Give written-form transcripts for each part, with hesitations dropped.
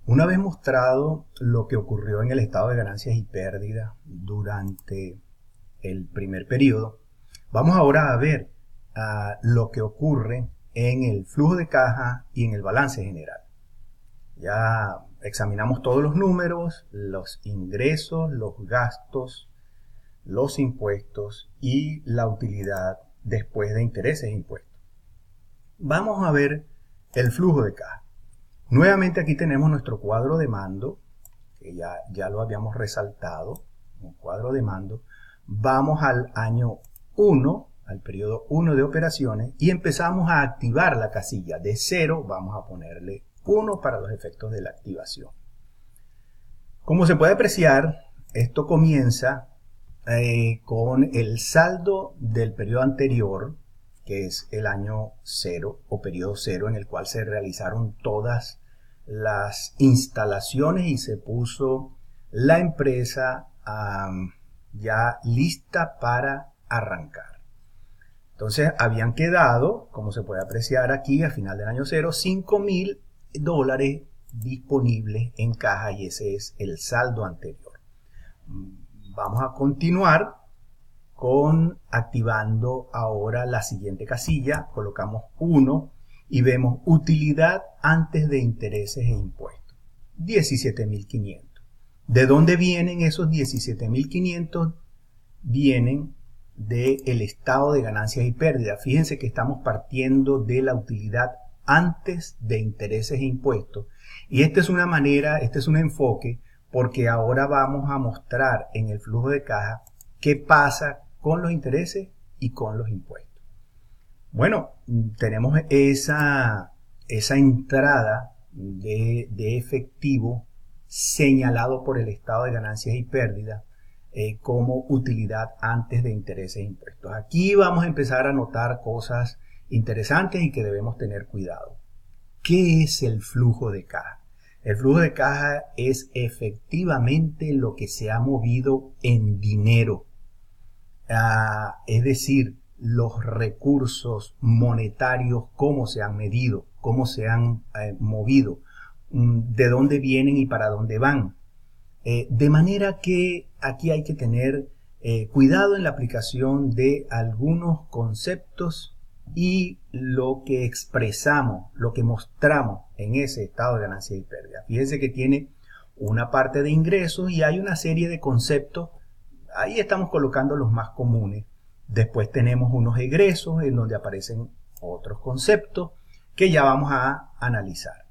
Una vez mostrado lo que ocurrió en el estado de ganancias y pérdidas durante el primer periodo, vamos ahora a ver lo que ocurre en el flujo de caja y en el balance general. Ya examinamos todos los números, los ingresos, los gastos, los impuestos y la utilidad después de intereses e impuestos. Vamos a ver el flujo de caja. Nuevamente aquí tenemos nuestro cuadro de mando, que ya lo habíamos resaltado, un cuadro de mando. Vamos al año 1, al periodo 1 de operaciones, y empezamos a activar la casilla. De 0 vamos a ponerle 1 para los efectos de la activación. Como se puede apreciar, esto comienza con el saldo del periodo anterior, que es el año 0 o periodo 0, en el cual se realizaron todas las instalaciones y se puso la empresa ya lista para arrancar. Entonces habían quedado, como se puede apreciar aquí, al final del año 0, $5,000 disponibles en caja, y ese es el saldo anterior. Vamos a continuar con activando ahora la siguiente casilla. Colocamos 1 y vemos utilidad antes de intereses e impuestos, 17,500. ¿De dónde vienen esos 17,500? Vienen del estado de ganancias y pérdidas. Fíjense que estamos partiendo de la utilidad antes de intereses e impuestos. Y esta es una manera, este es un enfoque, porque ahora vamos a mostrar en el flujo de caja qué pasa con los intereses y con los impuestos. Bueno, tenemos esa entrada de efectivo señalado por el estado de ganancias y pérdidas como utilidad antes de intereses e impuestos. Aquí vamos a empezar a notar cosas interesantes y que debemos tener cuidado. ¿Qué es el flujo de caja? El flujo de caja es efectivamente lo que se ha movido en dinero. Es decir, los recursos monetarios, cómo se han medido, cómo se han movido, de dónde vienen y para dónde van. De manera que aquí hay que tener cuidado en la aplicación de algunos conceptos y lo que expresamos, lo que mostramos en ese estado de ganancias y pérdidas. Fíjense que tiene una parte de ingresos y hay una serie de conceptos. Ahí estamos colocando los más comunes. Después tenemos unos egresos en donde aparecen otros conceptos que ya vamos a analizar.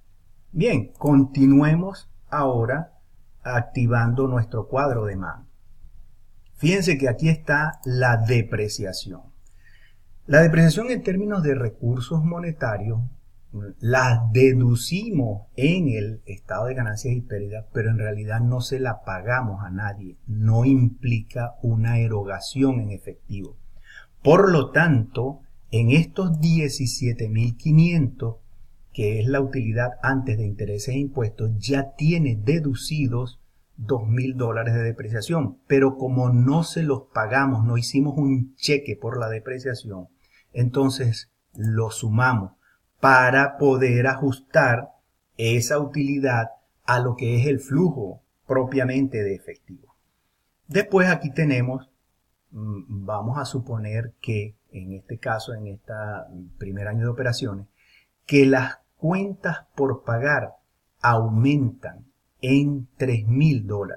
Bien, continuemos ahora activando nuestro cuadro de mando. Fíjense que aquí está la depreciación. La depreciación en términos de recursos monetarios la deducimos en el estado de ganancias y pérdidas, pero en realidad no se la pagamos a nadie. No implica una erogación en efectivo. Por lo tanto, en estos 17,500, que es la utilidad antes de intereses e impuestos, ya tiene deducidos $2,000 de depreciación. Pero como no se los pagamos, no hicimos un cheque por la depreciación, entonces lo sumamos para poder ajustar esa utilidad a lo que es el flujo propiamente de efectivo. Después aquí tenemos, vamos a suponer que en este caso, en este primer año de operaciones, que las cuentas por pagar aumentan en $3,000.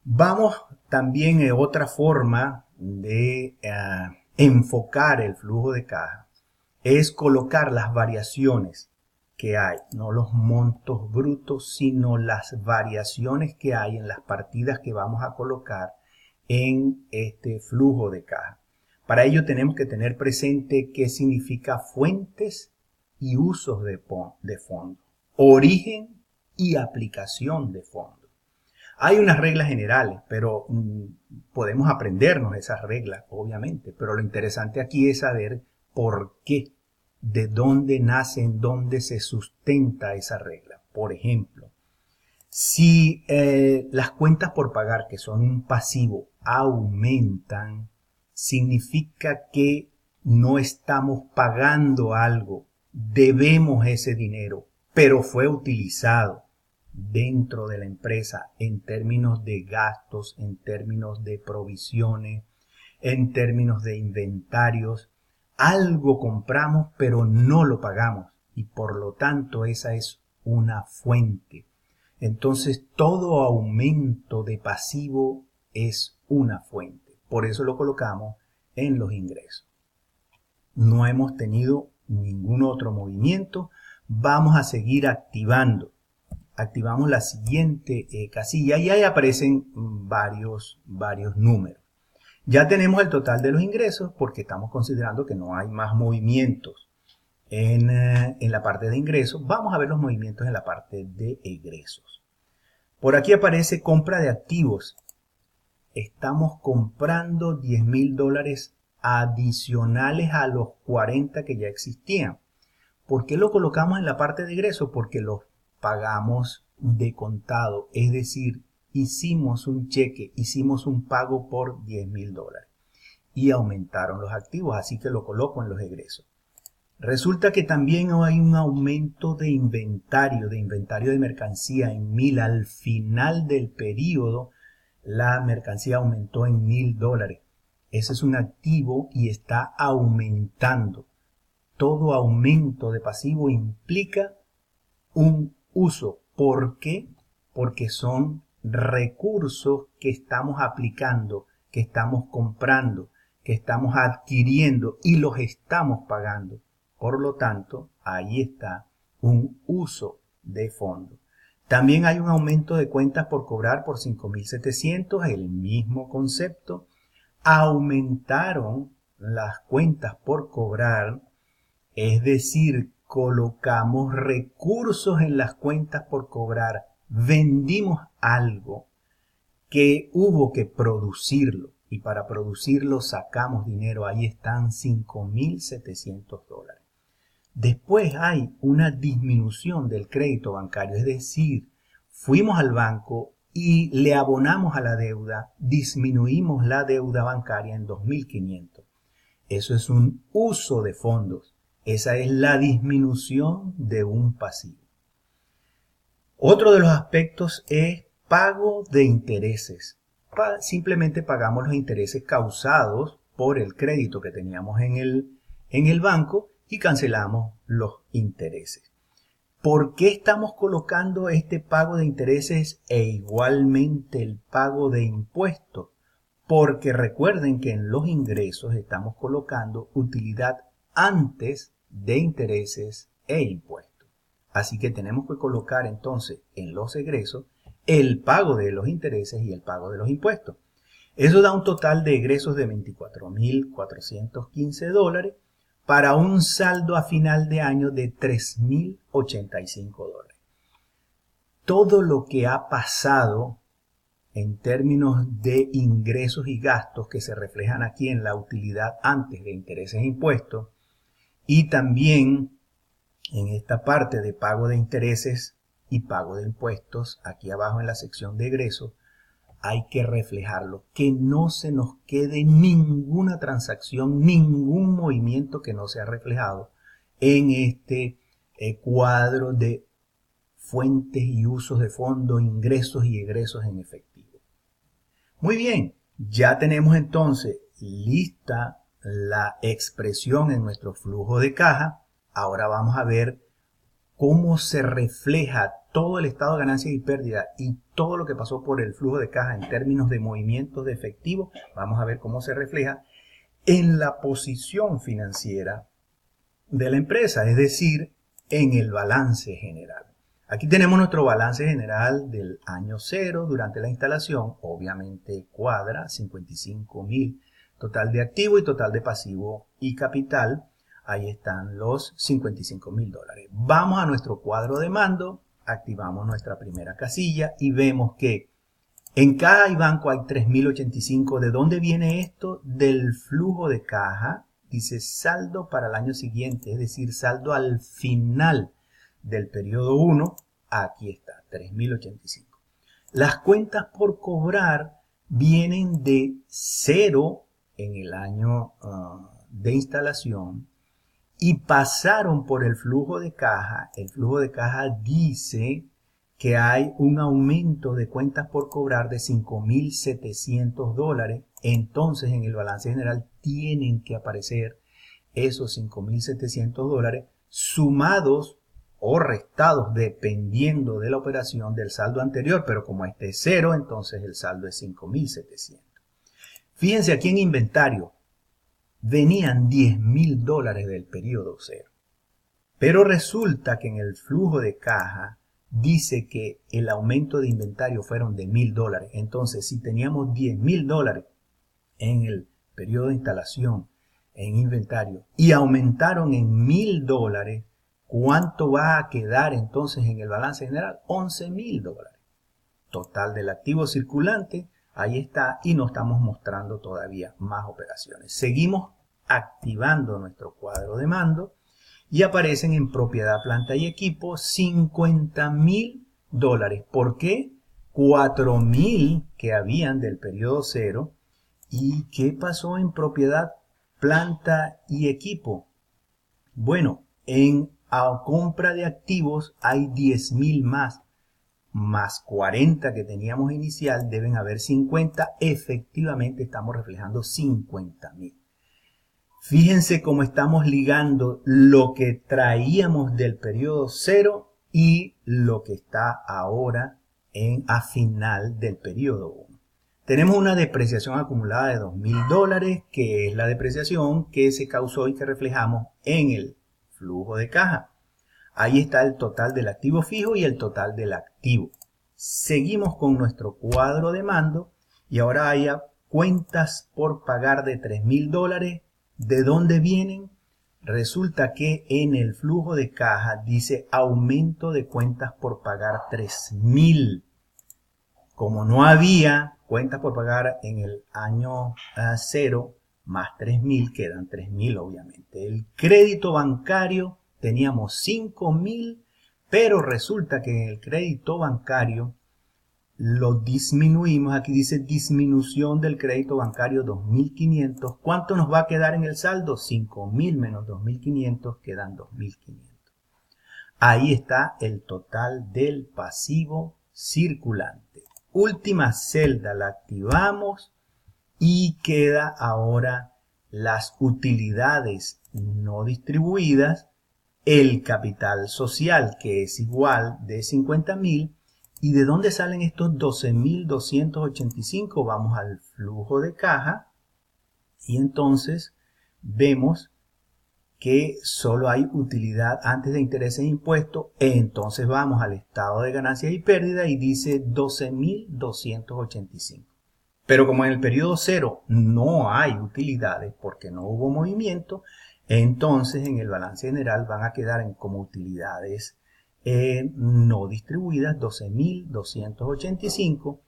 Vamos también a otra forma de enfocar el flujo de caja, es colocar las variaciones que hay, no los montos brutos, sino las variaciones que hay en las partidas que vamos a colocar en este flujo de caja. Para ello tenemos que tener presente qué significa fuentes y usos de fondo, origen y aplicación de fondo. Hay unas reglas generales, pero podemos aprendernos esas reglas, obviamente, pero lo interesante aquí es saber por qué, de dónde nace, en dónde se sustenta esa regla. Por ejemplo, si las cuentas por pagar, que son un pasivo, aumentan, significa que no estamos pagando algo, debemos ese dinero, pero fue utilizado dentro de la empresa en términos de gastos, en términos de provisiones, en términos de inventarios. Algo compramos, pero no lo pagamos y por lo tanto esa es una fuente. Entonces todo aumento de pasivo es una fuente. Por eso lo colocamos en los ingresos. No hemos tenido ningún otro movimiento. Vamos a seguir activando. Activamos la siguiente casilla y ahí aparecen varios números. Ya tenemos el total de los ingresos porque estamos considerando que no hay más movimientos en la parte de ingresos. Vamos a ver los movimientos en la parte de egresos. Por aquí aparece compra de activos. Estamos comprando $10,000 adicionales a los 40 que ya existían. ¿Por qué lo colocamos en la parte de egresos? Porque los pagamos de contado, es decir, hicimos un cheque, hicimos un pago por $10,000 y aumentaron los activos, así que lo coloco en los egresos. Resulta que también hay un aumento de inventario de mercancía en 1,000. Al final del periodo, la mercancía aumentó en $1,000. Ese es un activo y está aumentando. Todo aumento de pasivo implica un uso. ¿Por qué? Porque son recursos que estamos aplicando, que estamos comprando, que estamos adquiriendo y los estamos pagando. Por lo tanto, ahí está un uso de fondo. También hay un aumento de cuentas por cobrar por 5,700, el mismo concepto. Aumentaron las cuentas por cobrar, es decir, colocamos recursos en las cuentas por cobrar, vendimos algo que hubo que producirlo y para producirlo sacamos dinero, ahí están $5,700. Después hay una disminución del crédito bancario, es decir, fuimos al banco y le abonamos a la deuda, disminuimos la deuda bancaria en 2,500. Eso es un uso de fondos. Esa es la disminución de un pasivo. Otro de los aspectos es pago de intereses. Simplemente pagamos los intereses causados por el crédito que teníamos en el banco y cancelamos los intereses. ¿Por qué estamos colocando este pago de intereses e igualmente el pago de impuestos? Porque recuerden que en los ingresos estamos colocando utilidad antes de intereses e impuestos. Así que tenemos que colocar entonces en los egresos el pago de los intereses y el pago de los impuestos. Eso da un total de egresos de $24,415 para un saldo a final de año de $3,085. Todo lo que ha pasado en términos de ingresos y gastos que se reflejan aquí en la utilidad antes de intereses e impuestos y también en esta parte de pago de intereses y pago de impuestos, aquí abajo en la sección de egresos, hay que reflejarlo, que no se nos quede ninguna transacción, ningún movimiento que no sea reflejado en este cuadro de fuentes y usos de fondo, ingresos y egresos en efectivo. Muy bien, ya tenemos entonces lista la expresión en nuestro flujo de caja. Ahora vamos a ver cómo se refleja todo el estado de ganancias y pérdidas y todo lo que pasó por el flujo de caja en términos de movimientos de efectivo. Vamos a ver cómo se refleja en la posición financiera de la empresa, es decir, en el balance general. Aquí tenemos nuestro balance general del año 0 durante la instalación. Obviamente cuadra 55,000 total de activo y total de pasivo y capital. Ahí están los $55,000. Vamos a nuestro cuadro de mando, activamos nuestra primera casilla y vemos que en caja y banco hay 3,085. ¿De dónde viene esto? Del flujo de caja. Dice saldo para el año siguiente, es decir, saldo al final del periodo 1. Aquí está, 3,085. Las cuentas por cobrar vienen de 0 en el año de instalación y pasaron por el flujo de caja. El flujo de caja dice que hay un aumento de cuentas por cobrar de $5.700. Entonces en el balance general tienen que aparecer esos $5.700 sumados o restados dependiendo de la operación del saldo anterior, pero como este es cero, entonces el saldo es 5.700. Fíjense aquí en inventario, venían $10.000 del periodo cero, pero resulta que en el flujo de caja dice que el aumento de inventario fueron de $1.000. Entonces, si teníamos $10.000 en el periodo de instalación en inventario y aumentaron en $1.000, ¿cuánto va a quedar entonces en el balance general? $11.000. Total del activo circulante, ahí está, y nos estamos mostrando todavía más operaciones. Seguimos activando nuestro cuadro de mando y aparecen en propiedad, planta y equipo $50.000. ¿Por qué? 4.000 que habían del periodo cero. ¿Y qué pasó en propiedad, planta y equipo? Bueno, en compra de activos hay 10.000 más 40 que teníamos inicial, deben haber 50. Efectivamente estamos reflejando 50.000. Fíjense cómo estamos ligando lo que traíamos del periodo cero y lo que está ahora a final del periodo 1. Tenemos una depreciación acumulada de $2.000, que es la depreciación que se causó y que reflejamos en el flujo de caja. Ahí está el total del activo fijo y el total del activo. Seguimos con nuestro cuadro de mando y ahora hay cuentas por pagar de $3.000. ¿De dónde vienen? Resulta que en el flujo de caja dice aumento de cuentas por pagar 3.000. Como no había cuentas por pagar en el año 0, más 3.000, quedan 3.000 obviamente. El crédito bancario teníamos 5.000, pero resulta que en el crédito bancario lo disminuimos. Aquí dice disminución del crédito bancario 2.500. ¿Cuánto nos va a quedar en el saldo? 5.000 menos 2.500 quedan 2.500. Ahí está el total del pasivo circulante. Última celda la activamos y queda ahora las utilidades no distribuidas, el capital social que es igual de 50.000. ¿Y de dónde salen estos 12.285? Vamos al flujo de caja y entonces vemos que solo hay utilidad antes de intereses e impuestos. Entonces vamos al estado de ganancias y pérdidas y dice 12.285. Pero como en el periodo cero no hay utilidades porque no hubo movimiento, entonces en el balance general van a quedar como utilidades no distribuidas 12.285.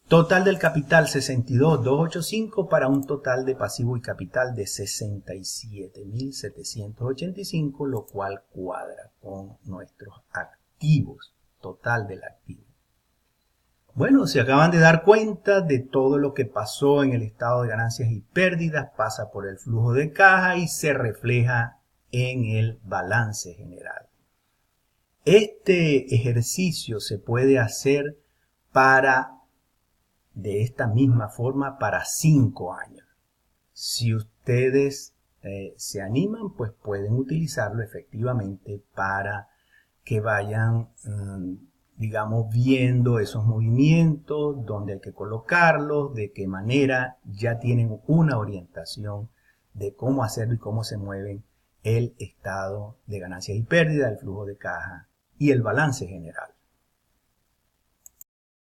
Total del capital 62.285 para un total de pasivo y capital de 67.785, lo cual cuadra con nuestros activos, total del activo. Bueno, se acaban de dar cuenta de todo lo que pasó en el estado de ganancias y pérdidas, pasa por el flujo de caja y se refleja en el balance general. Este ejercicio se puede hacer de esta misma forma para 5 años. Si ustedes se animan, pues pueden utilizarlo efectivamente para que vayan, digamos, viendo esos movimientos, dónde hay que colocarlos, de qué manera, ya tienen una orientación de cómo hacerlo y cómo se mueven el estado de ganancias y pérdidas, el flujo de caja y el balance general.